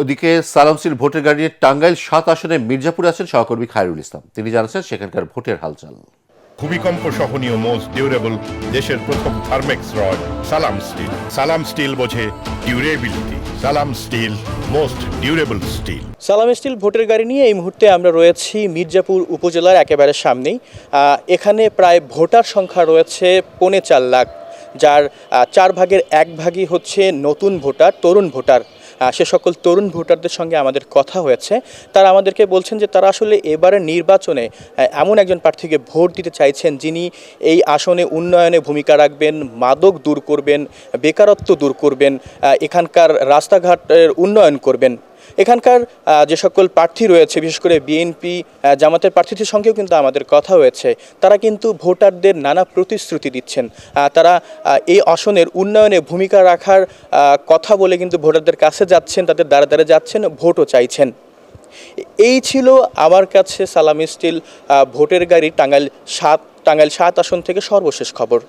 ওদিকে সালাম স্টিল ভোটের গাড়ি নিয়ে টাঙ্গাইল ৭ আসনে মির্জাপুরে আছেন সহকর্মী খায়রুল ইসলাম। তিনি জানাচ্ছেন সেখানকার ভোটের হালচাল। ভূমিকম্প সহনীয় মোস্ট ডিউরেবল দেশের প্রথম থার্মেক্স রড সালাম স্টিল। সালাম স্টিল বোঝে ডিউরেবিলিটি। সালাম স্টিল মোস্ট ডিউরেবল স্টিল। সালাম স্টিল ভোটের গাড়ি নিয়ে এই মুহূর্তে আমরা রয়েছি মির্জাপুর উপজেলার একেবারে সামনেই। এখানে প্রায় ভোটার সংখ্যা রয়েছে 4.25 লাখ, যার 4 ভাগের 1 ভাগই হচ্ছে নতুন ভোটার, তরুণ ভোটার। সে সকল তরুণ ভোটারদের সঙ্গে আমাদের কথা হয়েছে। তারা আমাদেরকে বলছেন যে তারা আসলে এবারের নির্বাচনে এমন একজন প্রার্থীকে ভোট দিতে চাইছেন যিনি এই আসনে উন্নয়নে ভূমিকা রাখবেন, মাদক দূর করবেন, বেকারত্ব দূর করবেন, এখানকার রাস্তাঘাটের উন্নয়ন করবেন। এখানকার যে সকল প্রার্থী রয়েছে, বিশেষ করে বিএনপি জামাতের প্রার্থীদের সঙ্গেও কিন্তু আমাদের কথা হয়েছে। তারা কিন্তু ভোটারদের নানা প্রতিশ্রুতি দিচ্ছেন। তারা এই আসনের উন্নয়নে ভূমিকা রাখার কথা বলে কিন্তু ভোটারদের কাছে যাচ্ছেন, তাদের দ্বারে দ্বারে যাচ্ছেন, ভোটও চাইছেন। এই ছিল আমার কাছে সালাম স্টিল ভোটের গাড়ি টাঙ্গাইল ৭ আসন থেকে সর্বশেষ খবর।